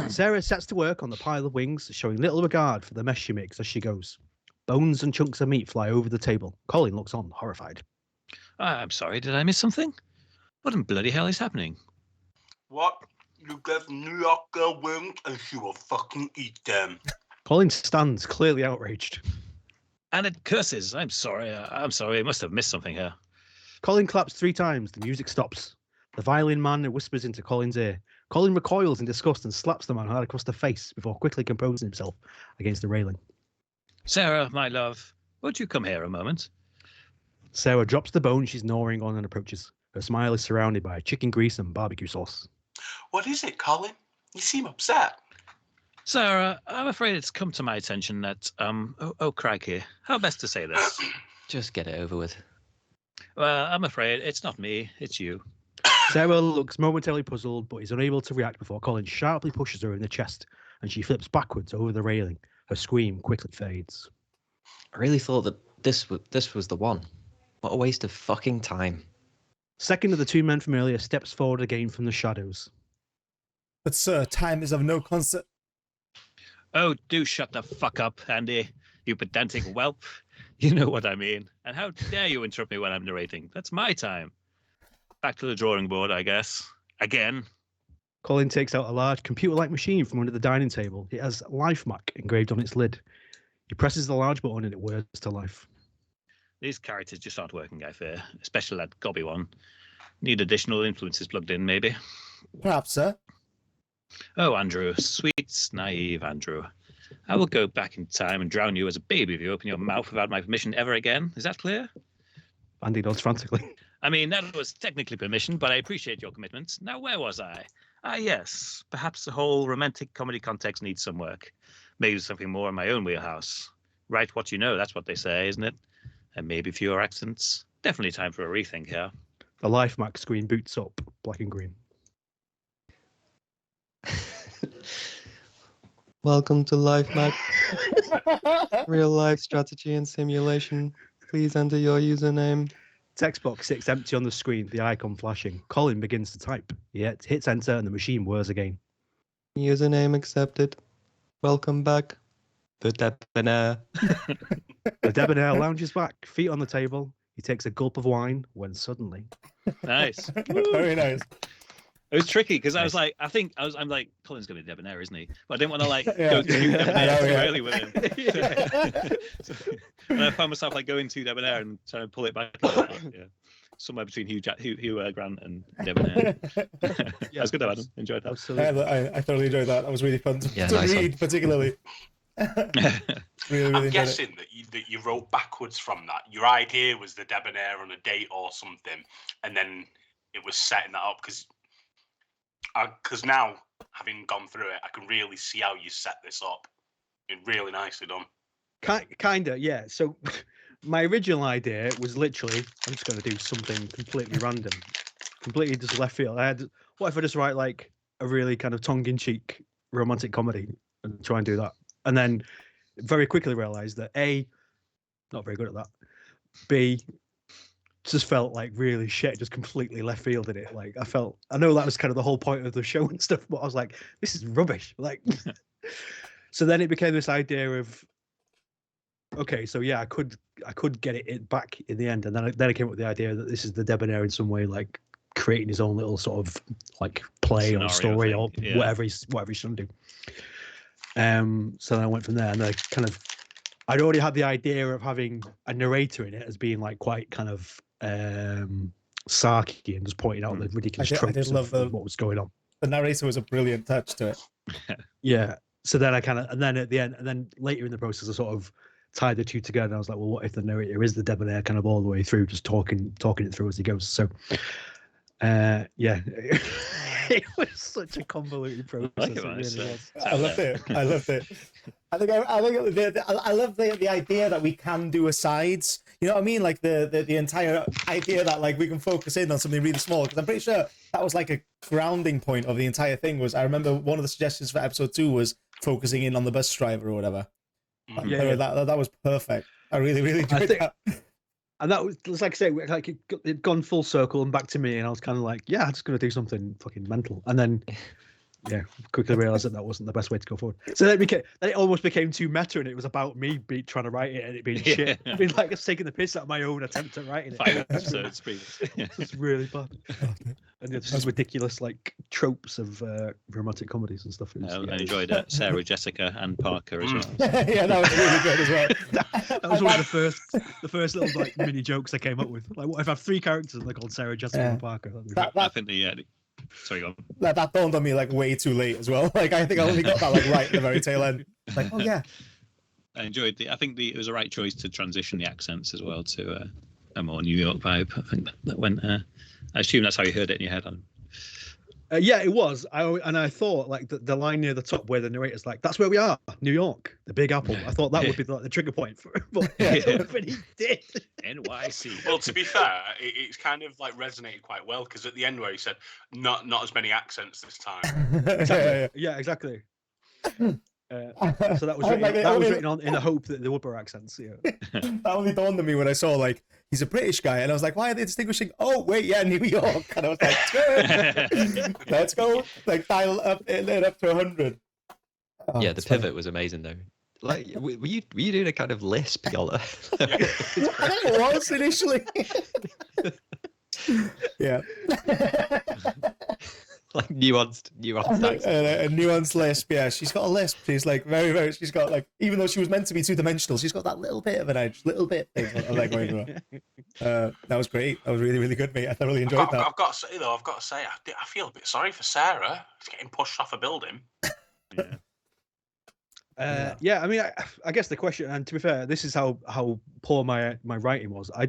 Sarah sets to work on the pile of wings, showing little regard for the mess she makes as she goes. Bones and chunks of meat fly over the table. Colin looks on, horrified. I'm sorry, did I miss something? What in bloody hell is happening? What? You gave New York girl wings and she will fucking eat them. Colin stands, clearly outraged. And it curses. I'm sorry. I must have missed something here. Colin claps 3 times. The music stops. The violin man whispers into Colin's ear. Colin recoils in disgust and slaps the man hard across the face before quickly composing himself against the railing. Sarah, my love, won't you come here a moment? Sarah drops the bone she's gnawing on and approaches. Her smile is surrounded by chicken grease and barbecue sauce. What is it, Colin? You seem upset. Sarah, I'm afraid it's come to my attention that, oh crikey, how best to say this? just get it over with. Well, I'm afraid it's not me, it's you. Sarah looks momentarily puzzled, but is unable to react before Colin sharply pushes her in the chest, and she flips backwards over the railing. Her scream quickly fades. I really thought that this was the one. What a waste of fucking time. Second of the 2 men from earlier steps forward again from the shadows. But sir, time is of no concern. Oh, do shut the fuck up, Andy, you pedantic whelp. You know what I mean. And how dare you interrupt me when I'm narrating? That's my time. Back to the drawing board, I guess. Again. Colin takes out a large computer-like machine from under the dining table. It has LifeMac engraved on its lid. He presses the large button and it whirs to life. These characters just aren't working, I fear. Especially that gobby one. Need additional influences plugged in, maybe. Perhaps, sir. Oh, Andrew. Sweet, naive Andrew. I will go back in time and drown you as a baby if you open your mouth without my permission ever again. Is that clear? Andy nods frantically. I mean, that was technically permission, but I appreciate your commitment. Now, where was I? Ah, yes. Perhaps the whole romantic comedy context needs some work. Maybe something more in my own wheelhouse. Write what you know, that's what they say, isn't it? And maybe fewer accents. Definitely time for a rethink here. The LifeMac screen boots up, black and green. Welcome to LifeMac. Real life strategy and simulation. Please enter your username. Text box sits empty on the screen, the icon flashing. Colin begins to type. He hits enter and the machine whirs again. Username accepted. Welcome back. The debonair. The debonair lounges back, feet on the table. He takes a gulp of wine when suddenly... Nice. Very nice. It was tricky because I was like, I'm like, Colin's going to be debonair, isn't he? But I didn't want to like Yeah. go too debonair too Yeah. early with him. And I found myself like going too debonair and trying to pull it back. Yeah. Somewhere between Hugh Grant and debonair. Yeah, it's good, Adam. Enjoyed that. Absolutely. I thoroughly enjoyed that. That was really fun to Nice read, one. particularly. Really I'm enjoyed it. guessing that you wrote backwards from that. Your idea was the debonair on a date or something, and then it was setting that up because now, having gone through it, I can really see how you set this up. It's really nicely done. Kinda, yeah. So my original idea was literally, I'm just going to do something completely random, completely just left field. What if I just write like a really kind of tongue-in-cheek romantic comedy and try and do that? And then very quickly realised that A, not very good at that. B, just felt like really shit, just completely left field in it. Like I know that was kind of the whole point of the show and stuff, but I was like, this is rubbish. Like, so then it became this idea of, okay, so yeah, I could get it back in the end, and then I came up with the idea that this is the debonair in some way, like creating his own little sort of like play Scenario or story thing, or yeah. whatever he's trying to do. So then I went from there, and I I'd already had the idea of having a narrator in it as being like quite kind of sarky and just pointing out the ridiculous tropes of what was going on. The narrator was a brilliant touch to it. Yeah. So then and then at the end, and then later in the process, I sort of tied the two together. And I was like, well, what if the narrator is the debonair kind of all the way through, just talking it through as he goes? So, yeah, it was such a convoluted process. It really was. I loved it. I loved it. I love the idea that we can do asides. You know what I mean? Like the entire idea that like we can focus in on something really small. Because I'm pretty sure that was like a grounding point of the entire thing. Was I remember one of the suggestions for episode 2 was focusing in on the bus driver or whatever. Yeah. That was perfect. I really enjoyed that. And that was like I say, like it'd gone full circle and back to me, and I was kind of like, yeah, I'm just gonna do something fucking mental, and then yeah, quickly realized that wasn't the best way to go forward. So then it almost became too meta, and it was about me trying to write it and it being shit. I mean, like it's taking the piss out of my own attempt at writing it. 5 episodes previous. It's really bad. And it's just ridiculous, like tropes of romantic comedies and stuff. I enjoyed Sarah, Jessica, and Parker as well. Yeah, that was really good as well. That was one of the first little like mini jokes I came up with. Like, what if I have 3 characters and they're called Sarah, Jessica, and Parker? I think sorry, go on. That dawned on me like way too late as well. Like I think I only got that like right at the very tail end. Like, oh yeah. I enjoyed I think it was the right choice to transition the accents as well to a more New York vibe. I think that went. I assume that's how you heard it in your head. Yeah, it was. I thought like the line near the top where the narrator's like, "That's where we are, New York, the Big Apple." I thought that would be like the trigger point for it, but he did. NYC. Well, to be fair, it's kind of like resonated quite well because at the end where he said, "Not as many accents this time." Exactly. Yeah, exactly. So that was written on in the hope that there would be accents. Yeah. That only dawned on me when I saw like he's a British guy, and I was like, why are they distinguishing? Oh wait, yeah, New York. And I was like, let's go, like dial up to 100. Oh, yeah, the pivot was amazing though. Like, were you doing a kind of lisp, Iolo? I think it was initially. Yeah. Like nuanced accent. A nuanced lisp, yeah. She's got a lisp. She's like very, she's got like, even though she was meant to be 2-dimensional, she's got that little bit of an edge, little bit thing of like going through. That was great. That was really good, mate. I thoroughly enjoyed that. I've got to say, I feel a bit sorry for Sarah. She's getting pushed off a building. Yeah. Yeah, I mean, I guess the question, and to be fair, this is how poor my writing was. I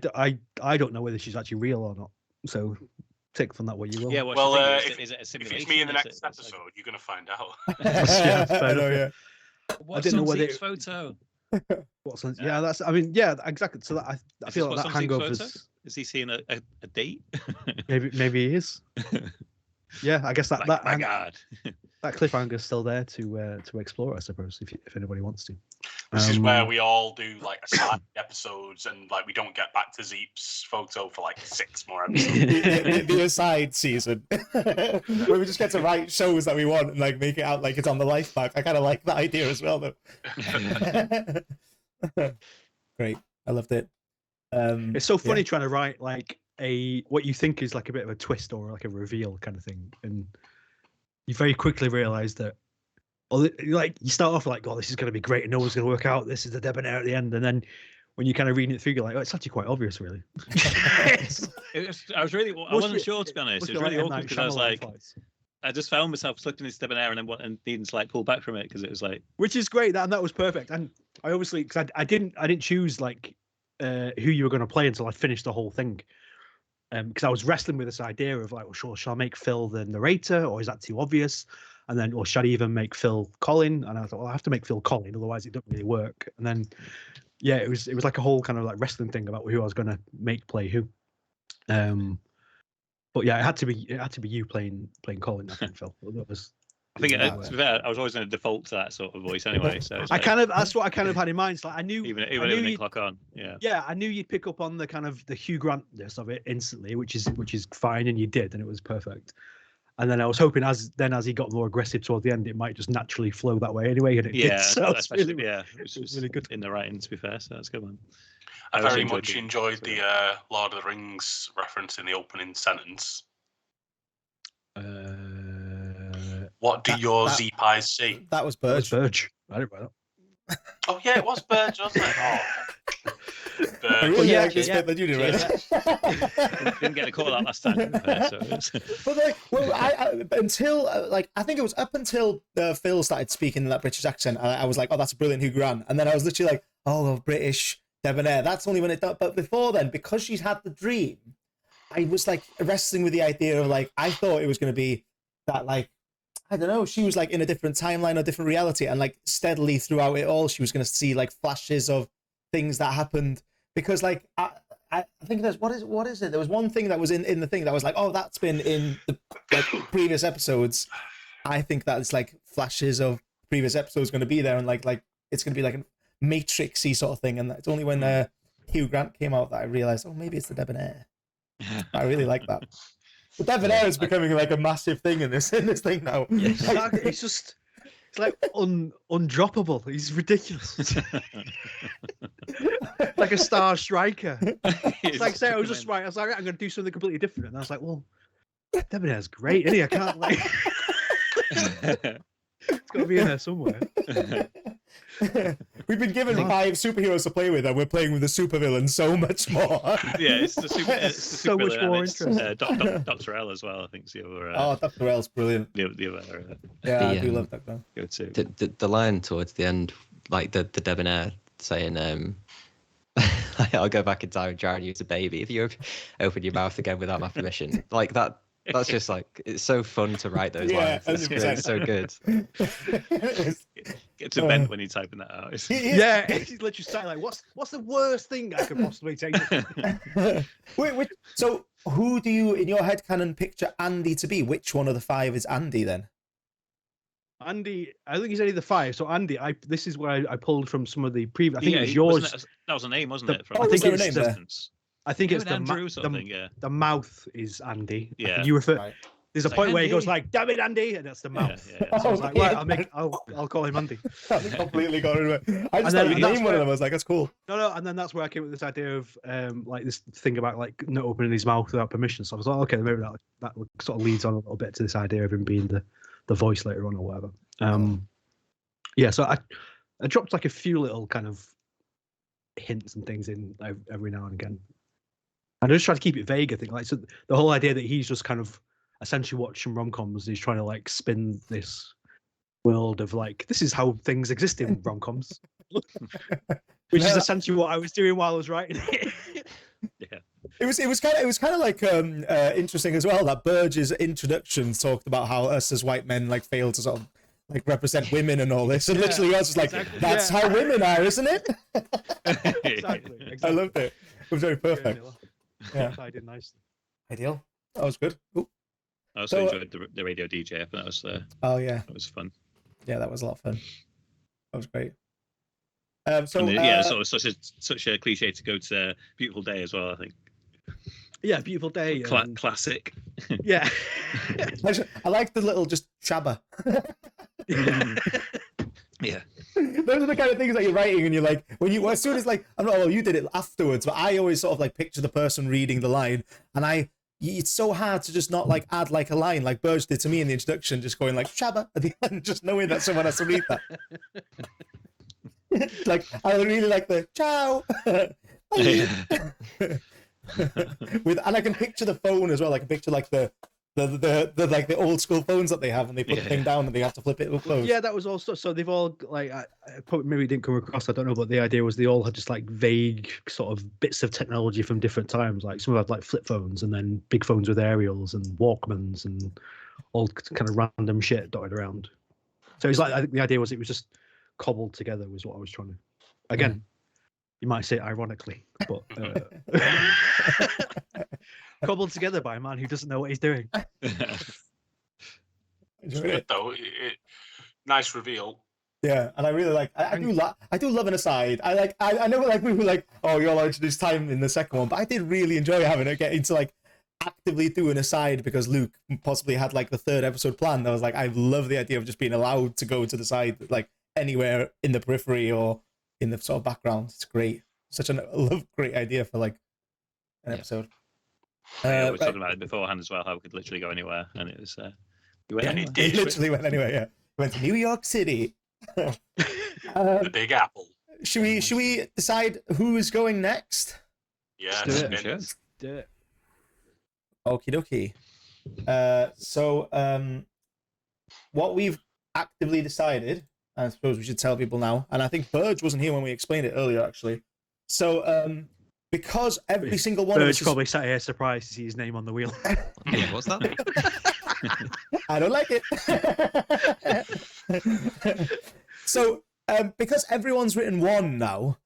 don't know whether she's actually real or not. So take from that what you will. Yeah, well, is it a simulation? If it's me in the next episode, you're going to find out. Yeah, I know, yeah. What's I didn't know whether photo. Yeah, that's. I mean, yeah, exactly. So that I feel like that hangover is he seeing a date? maybe he is. Yeah, I guess that my God. That cliffhanger's still there to explore, I suppose, if anybody wants to. This is where we all do like aside episodes, and like we don't get back to Zeep's photo for like 6 more episodes. the aside season, where we just get to write shows that we want and like make it out like it's on the life back. I kind of like that idea as well, though. Great, I loved it. It's so funny trying to write like what you think is like a bit of a twist or like a reveal kind of thing, and you very quickly realize that, or like you start off like, oh, this is going to be great and no one's going to work out. This is the debonair at the end, and then when you kind of reading it through, you're like, oh, it's actually quite obvious, really. I wasn't sure, to be honest. It was really awkward because I was like, I just found myself looking at this debonair and needing to like pull back from it because it was like, which is great, and that was perfect. And I obviously, because I didn't choose like who you were going to play until I finished the whole thing. Because I was wrestling with this idea of like, well, sure, shall I make Phil the narrator, or is that too obvious? And then, or should I even make Phil Colin? And I thought, well, I have to make Phil Colin, otherwise it doesn't really work. And then, yeah, it was like a whole kind of like wrestling thing about who I was going to make play who. But yeah, it had to be you playing Colin. I think Phil. That was. I think to be fair, I was always going to default to that sort of voice anyway. So it's like, that's what I kind of had in mind. So like, I knew even it didn't clock on. Yeah, I knew you'd pick up on the kind of the Hugh Grantness of it instantly, which is fine, and you did, and it was perfect. And then I was hoping as he got more aggressive toward the end, it might just naturally flow that way anyway, and it did. So it was really good in the writing, to be fair. So that's good, man. I very much enjoyed the Lord of the Rings reference in the opening sentence. What do your that- Z-Pies see? That was That was Burge. Burge. I didn't write that. Oh, yeah, it was Burge, wasn't it? Oh. I Burge. really yeah, like this yeah. bit that you did, right? Didn't get a call out last time, didn't we? So it's... But like, well, until like I think it was up until Phil started speaking in that British accent, I was like, oh, that's brilliant, Hugh Grant, and then I was literally like, oh, well, British debonair. That's only when it. But before then, because she's had the dream, I was like wrestling with the idea of like I thought it was going to be that like I don't know, she was like in a different timeline or different reality, and like steadily throughout it all, she was going to see like flashes of things that happened because like. I think there's what is it? There was one thing that was in the thing that was like, oh, that's been in the like, previous episodes. I think that's like flashes of previous episodes going to be there, and like it's going to be like a Matrixy sort of thing. And it's only when Hugh Grant came out that I realized, oh, maybe it's the debonair. I really like that. The debonair is becoming like a massive thing in this thing now. Yeah, it's just. It's like undroppable. He's ridiculous. Like a star striker. It's like say I was just right. I was like, I'm going to do something completely different, and I was like, well, Debonair's great, isn't he? I can't like. It's got to be in there somewhere. We've been given 5 superheroes to play with, and we're playing with the supervillain so much more. Yeah, it's the super. It's the So much supervillain, more and it's, interesting. Dr. L as well. I think is the other. Oh, Dr. L's brilliant. The other Yeah, I do The, love Dr. L. go to. The line towards the end, like the debonair saying, I'll go back in time and drown you as a baby if you open your mouth again without my permission. Like that. That's just like it's so fun to write those lines. It's 100%. really so good. Get to bend when you're typing that out. Yeah, he's literally saying like, "What's the worst thing I could possibly take?" So, who do you in your head canon picture Andy to be? Which one of the 5 is Andy then? Andy, I think he's only the 5. So Andy, this is where I pulled from some of the previous. I think Yeah, it was yours. that was a name, wasn't The- it? From Oh, I think was there a it's name the, there? Existence. I think it's the, Andrew or something. Yeah. the mouth is Andy. I Yeah. think you refer. Right. There's a It's point like, where he goes Andy. like, "Damn it, Andy," and that's the mouth. Yeah. So I was like, right, I'll call him Andy. That's completely got it. I just And then- thought you and that's named one of where- them. I was like, that's cool. No, and then that's where I came with this idea of like this thing about like not opening his mouth without permission. So I was like, okay, maybe that sort of leads on a little bit to this idea of him being the voice later on or whatever. Yeah, so I dropped like a few little kind of hints and things in every now and again. And I just try to keep it vague, I think. Like, so the whole idea that he's just kind of essentially watching rom-coms, he's trying to like spin this world of like, this is how things exist in rom-coms. Which is essentially what I was doing while I was writing it. Yeah. It was kind of like interesting as well that Burge's introduction talked about how us as white men like fail to sort of like represent women and all this, and Yeah, literally I was just like, exactly, that's yeah. how women are, isn't it? Exactly. I loved it. It was very perfect. Yeah. I did nicely. Ideal. That was good. Ooh. I also So, enjoyed the radio DJ. I think Oh yeah, that was fun. yeah, that was a lot of fun. That was great. So And yeah, sort of such a cliche to go to Beautiful Day as well. I think Yeah, beautiful day. classic. Yeah. I like the little just shabba. Yeah. Those are the kind of things that you're writing, and you're like, as soon as like, I'm not, well, you did it afterwards, but I always sort of like picture the person reading the line, and it's so hard to just not like add like a line like Burge did to me in the introduction, just going like shabba at the end, just knowing that someone has to read that. Like, I really like the ciao. And I can picture the phone as well. I can picture like the like the old school phones that they have, and they put the thing down and they have to flip it up close. Yeah, that was also so they've all like I probably maybe didn't come across. I don't know, but the idea was they all had just like vague sort of bits of technology from different times. Like some had like flip phones, and then big phones with aerials and Walkmans and all kind of random shit dotted around. So it's like I think the idea was it was just cobbled together was what I was trying to. Again, you might say it ironically, but cobbled together by a man who doesn't know what he's doing. It's good though. Nice reveal. Yeah, and I really like. I do love an aside. I know like we were like, oh, you're allowed to do time in the second one, but I did really enjoy having it get into like actively do an aside because Luke possibly had like the 3rd episode planned. I was like, I love the idea of just being allowed to go to the side, like anywhere in the periphery or in the sort of background. It's great. Such a great idea for like an episode. We were talking about it beforehand as well, how we could literally go anywhere, and it was You went Yeah, anywhere. he literally went anywhere. Yeah, went to New York City. The Big Apple. Should we decide who is going next? Yeah, Do it. spin. Sure. Do it. Okie dokie. So what we've actively decided, I suppose we should tell people now, and I think Burge wasn't here when we explained it earlier, actually. So because every single one of us Burge is... probably sat here surprised to see his name on the wheel. Yeah, what's that? I don't like it. So because everyone's written one now,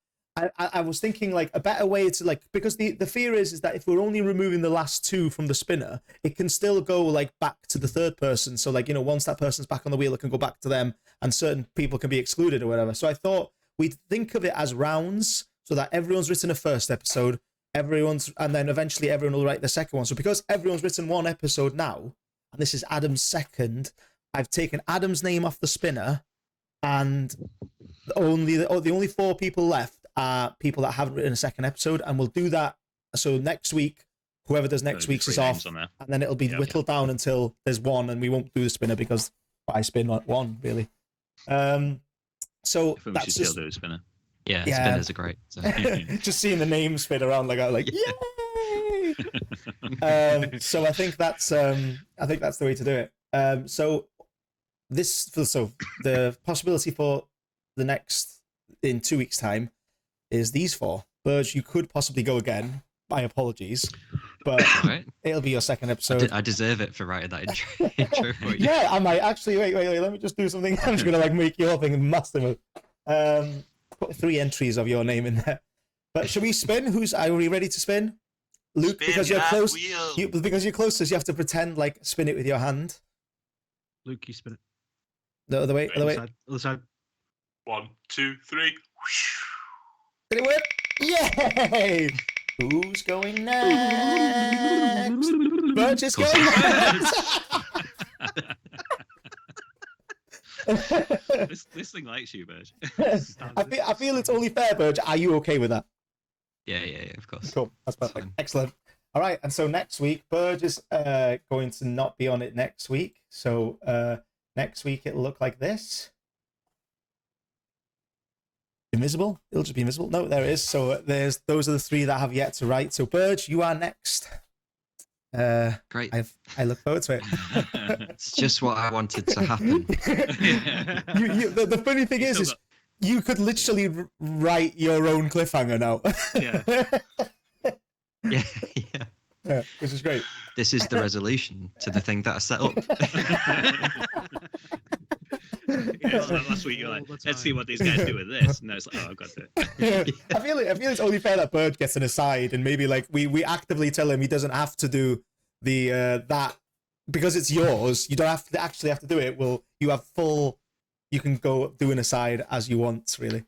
I was thinking like a better way to like, because the fear is that if we're only removing the last two from the spinner, it can still go like back to the third person. So like, you know, once that person's back on the wheel, it can go back to them and certain people can be excluded or whatever. So I thought we'd think of it as rounds so that everyone's written a first episode, and then eventually everyone will write the second one. So because everyone's written one episode now, and this is Adam's second, I've taken Adam's name off the spinner, and the only four people left are people that haven't written a second episode, and we'll do that. So next week, whoever does next week's is off, and then it'll be whittled down until there's one, and we won't do the spinner because I spin one really. So I think we that's should just still do a spinner. Yeah, Yeah. spinners are great. So. just seeing the name spin around like yay. So I think that's the way to do it. So the possibility for the next in 2 weeks' time is these four. Burge, you could possibly go again. My apologies, but Right. it'll be your second episode. I deserve it for writing that intro for you. Yeah, I might actually. Wait. Let me just do something. I'm just gonna like make your thing massive. Put 3 entries of your name in there. But should we spin? Are we ready to spin? Luke, Spin because you're that close. wheel. Because you're closest, you have to pretend like spin it with your hand. Luke, you spin it. The other way. Other side. 1, 2, 3. Did it work? Yay! Who's going next? Burge is going next. This thing likes you, Burge. I feel it's only fair, Burge. Are you okay with that? Yeah, of course. Cool. That's perfect. Fine. Excellent. All right. And so next week, Burge is going to not be on it next week. So next week it'll look like this. Invisible? It'll just be invisible. No, there it is. So those are the 3 that have yet to write. So Burge, you are next. Great. I look forward to it. It's just what I wanted to happen. The funny thing is you could literally write your own cliffhanger now. Yeah. Yeah. Which is great. This is the resolution to the thing that I set up. Last week you're like, let's see what these guys do with this. And now it's like, oh, I've got to. I feel it's only fair that Bird gets an aside, and maybe like we actively tell him he doesn't have to do the that because it's yours. You don't have to actually have to do it. You have full. You can go do an aside as you want, really.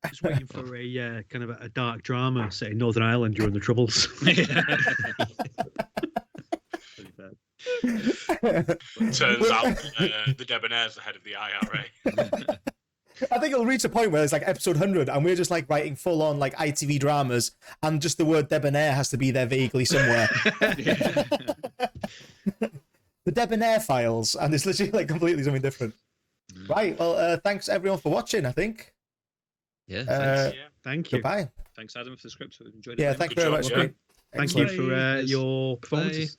Just waiting for a kind of a dark drama set in Northern Ireland during the Troubles. Turns out the Debonair's the head of the IRA. I think it'll reach a point where it's like episode 100 and we're just like writing full on like ITV dramas and just the word debonair has to be there vaguely somewhere. The Debonair Files, and it's literally like completely something different. Right, well, thanks everyone for watching, I think. Yeah, Thanks. Thank you. Goodbye. Thanks, Adam, for the script. We enjoyed it. Yeah, very thank you much. very much. job, Great. Thank you Excellent. for your performances.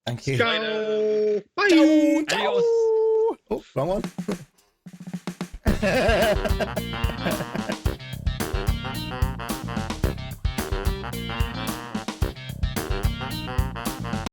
Thank you. Ciao. Bye. Adios. Oh, wrong one.